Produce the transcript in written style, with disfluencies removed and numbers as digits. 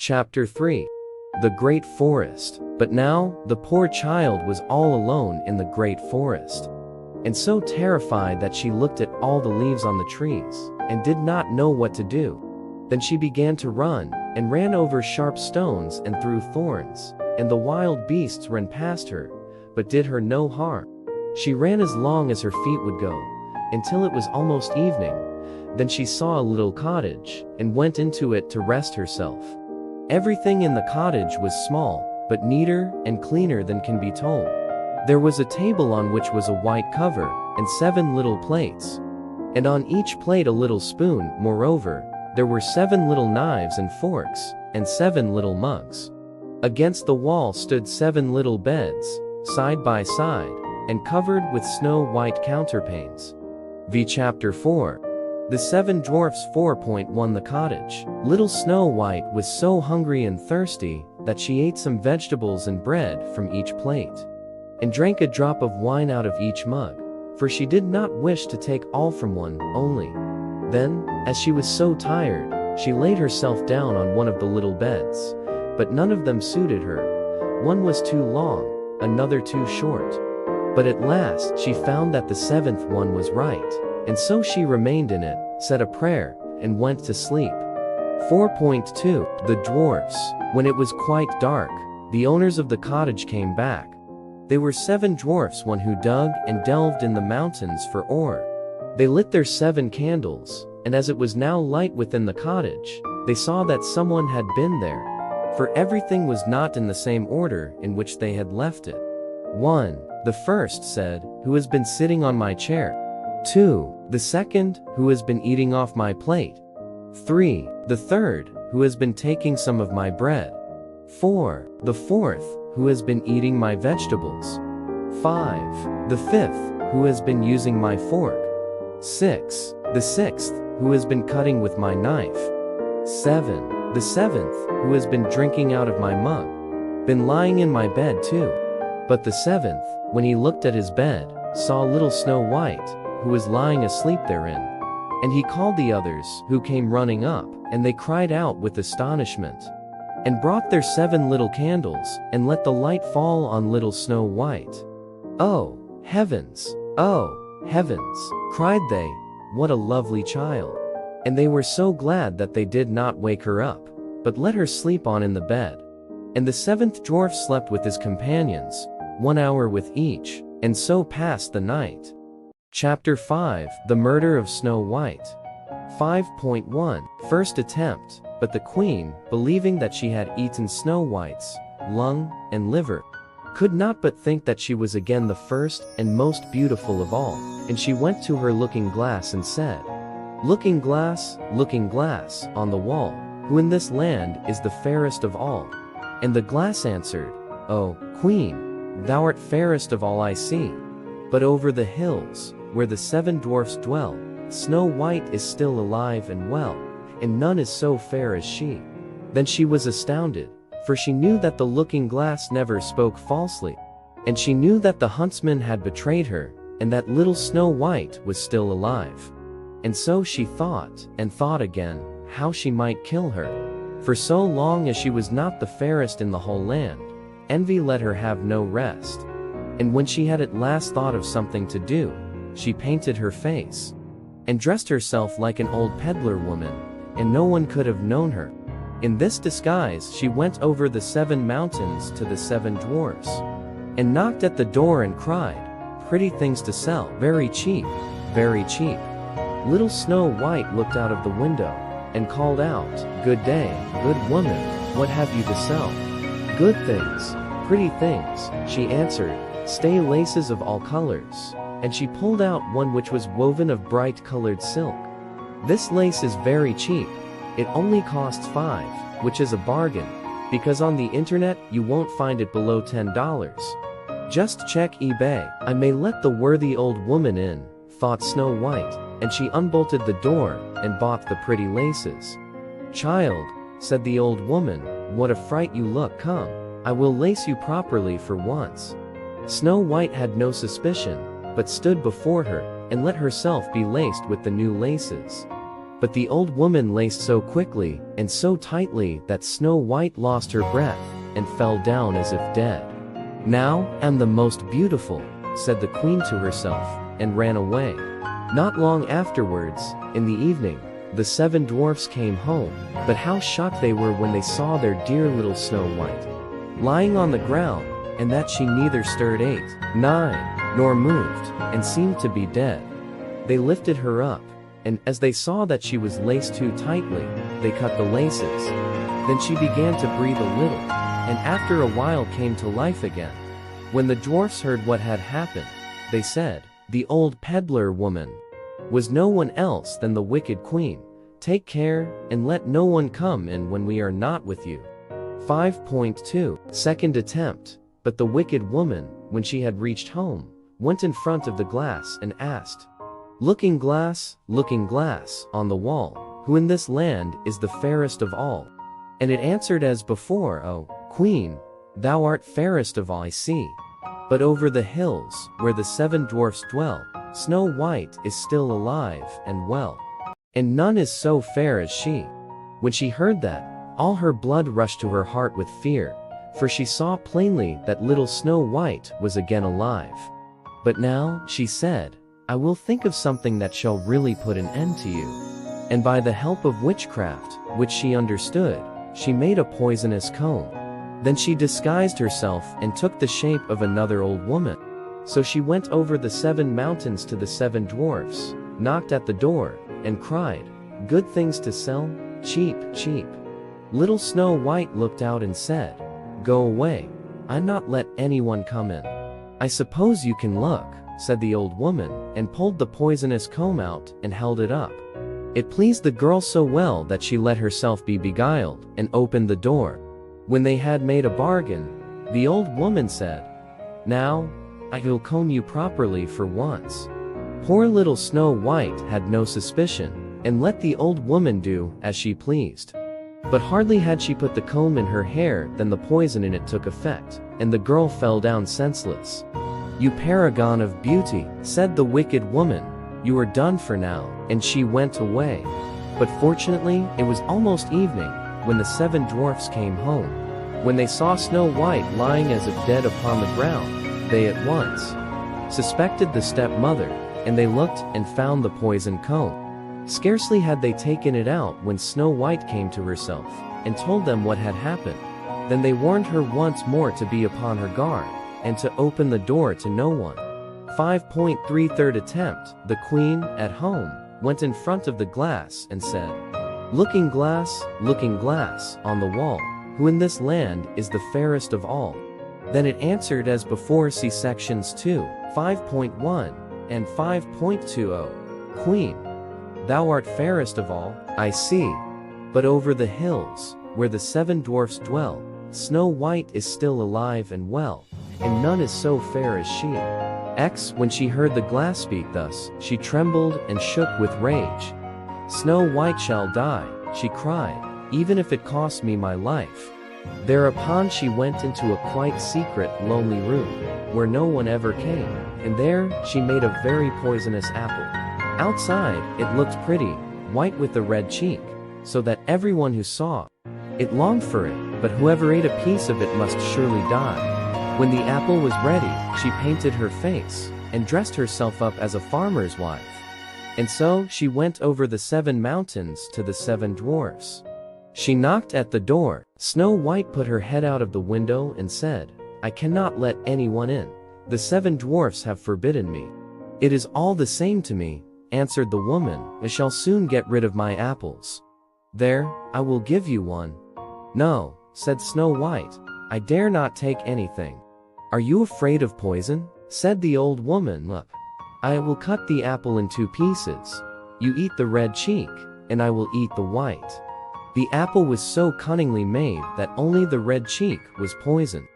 Chapter 3. The Great Forest. But now, the poor child was all alone in the great forest, and so terrified that she looked at all the leaves on the trees, and did not know what to do. Then she began to run, and ran over sharp stones and through thorns, and the wild beasts ran past her, but did her no harm. She ran as long as her feet would go, until it was almost evening. Then she saw a little cottage, and went into it to rest herself. Everything in the cottage was small, but neater and cleaner than can be told. There was a table on which was a white cover, and 7 little plates, and on each plate a little spoon. Moreover, there were 7 little knives and forks, and 7 little mugs. Against the wall stood 7 little beds, side by side, and covered with snow-white counterpanes. Chapter 4. The 7 Dwarfs. 4.1 The cottage. Little Snow White was so hungry and thirsty that she ate some vegetables and bread from each plate, and drank a drop of wine out of each mug, for she did not wish to take all from one only. Then, as she was so tired, she laid herself down on one of the little beds, but none of them suited her. One was too long, another too short. But at last she found that the 7th one was right, and so she remained in it, said a prayer, and went to sleep. 4.2 The Dwarfs. When it was quite dark, the owners of the cottage came back. They were 7 dwarfs, one who dug and delved in the mountains for ore. They lit their 7 candles, and as it was now light within the cottage, they saw that someone had been there, for everything was not in the same order in which they had left it. 1. The first said, "Who has been sitting on my chair?" 2. The second, "Who has been eating off my plate?" 3. The third, "Who has been taking some of my bread?" 4. The fourth, "Who has been eating my vegetables?" 5. The fifth, "Who has been using my fork?" 6. The sixth, "Who has been cutting with my knife?" 7. The seventh, "Who has been drinking out of my mug?" Been lying in my bed too. But the 7th, when he looked at his bed, saw little Snow White, who was lying asleep therein. And he called the others, who came running up, and they cried out with astonishment, and brought their 7 little candles, and let the light fall on little Snow White. "Oh, heavens! Oh, heavens!" cried they, "what a lovely child!" And they were so glad that they did not wake her up, but let her sleep on in the bed. And the 7th dwarf slept with his companions, 1 hour with each, and so passed the night. Chapter 5. The Murder of Snow White. 5.1 First attempt. But the queen, believing that she had eaten Snow White's lung and liver, could not but think that she was again the first and most beautiful of all, and she went to her looking-glass and said, looking glass on the wall, who in this land is the fairest of all?" And the glass answered, "O queen, thou art fairest of all I see. But over the hills, where the 7 dwarfs dwell, Snow White is still alive and well, and none is so fair as she." Then she was astounded, for she knew that the looking-glass never spoke falsely, and she knew that the huntsman had betrayed her, and that little Snow White was still alive. And so she thought, and thought again, how she might kill her. For so long as she was not the fairest in the whole land, envy let her have no rest. And when she had at last thought of something to do, she painted her face, and dressed herself like an old peddler woman, and no one could have known her. In this disguise she went over the 7 mountains to the 7 dwarfs, and knocked at the door and cried, "Pretty things to sell, very cheap, very cheap." Little Snow White looked out of the window, and called out, "Good day, good woman, what have you to sell?" "Good things, pretty things," she answered, "stay laces of all colors." And she pulled out one which was woven of bright-colored silk. "This lace is very cheap. It only costs 5, which is a bargain, because on the internet you won't find it below $10. Just check eBay. I may let the worthy old woman in," thought Snow White, and she unbolted the door, and bought the pretty laces. "Child," said the old woman, "what a fright you look. Come, I will lace you properly for once." Snow White had no suspicion, but stood before her, and let herself be laced with the new laces. But the old woman laced so quickly and so tightly that Snow White lost her breath and fell down as if dead. "Now I'm the most beautiful," said the queen to herself, and ran away. Not long afterwards, in the evening, the 7 dwarfs came home, but how shocked they were when they saw their dear little Snow White lying on the ground, and that she neither stirred 8, 9, nor moved, and seemed to be dead. They lifted her up, and as they saw that she was laced too tightly, they cut the laces. Then she began to breathe a little, and after a while came to life again. When the dwarfs heard what had happened, they said, "The old peddler woman was no one else than the wicked queen. Take care, and let no one come in when we are not with you." 5.2 Second attempt. But the wicked woman, when she had reached home, went in front of the glass and asked, looking glass on the wall, who in this land is the fairest of all?" And it answered as before, "O queen, thou art fairest of all I see. But over the hills, where the 7 dwarfs dwell, Snow White is still alive and well, and none is so fair as she." When she heard that, all her blood rushed to her heart with fear, for she saw plainly that little Snow White was again alive. "But now," she said, "I will think of something that shall really put an end to you." And by the help of witchcraft, which she understood, she made a poisonous comb. Then she disguised herself and took the shape of another old woman. So she went over the 7 mountains to the 7 dwarfs, knocked at the door, and cried, "Good things to sell? Cheap, cheap." Little Snow White looked out and said, "Go away. I'll not let anyone come in." "I suppose you can look," said the old woman, and pulled the poisonous comb out and held it up. It pleased the girl so well that she let herself be beguiled and opened the door. When they had made a bargain, the old woman said, "Now, I will comb you properly for once." Poor little Snow White had no suspicion, and let the old woman do as she pleased. But hardly had she put the comb in her hair than the poison in it took effect, and the girl fell down senseless. "You paragon of beauty," said the wicked woman, "you are done for now," and she went away. But fortunately, it was almost evening when the 7 dwarfs came home. When they saw Snow White lying as if dead upon the ground, they at once suspected the stepmother, and they looked and found the poison comb. Scarcely had they taken it out when Snow White came to herself, and told them what had happened. Then they warned her once more to be upon her guard, and to open the door to no one. 5.3 Third attempt. The queen, at home, went in front of the glass and said, looking glass on the wall, who in this land is the fairest of all?" Then it answered as before. See sections 2, 5.1, and 5.20. "Queen, thou art fairest of all, I see. But over the hills, where the 7 dwarfs dwell, Snow White is still alive and well, and none is so fair as she." When she heard the glass speak thus, she trembled and shook with rage. "Snow White shall die," she cried, "even if it costs me my life." Thereupon she went into a quite secret, lonely room, where no one ever came, and there she made a very poisonous apple. Outside, it looked pretty, white with a red cheek, so that everyone who saw it longed for it, but whoever ate a piece of it must surely die. When the apple was ready, she painted her face, and dressed herself up as a farmer's wife. And so she went over the 7 mountains to the 7 dwarfs. She knocked at the door. Snow White put her head out of the window and said, "I cannot let anyone in. The 7 dwarfs have forbidden me." "It is all the same to me," answered the woman, "I shall soon get rid of my apples." "There, I will give you one." "No," said Snow White, "I dare not take anything." "Are you afraid of poison?" said the old woman. "Look, I will cut the apple in 2 pieces. You eat the red cheek, and I will eat the white." The apple was so cunningly made that only the red cheek was poisoned.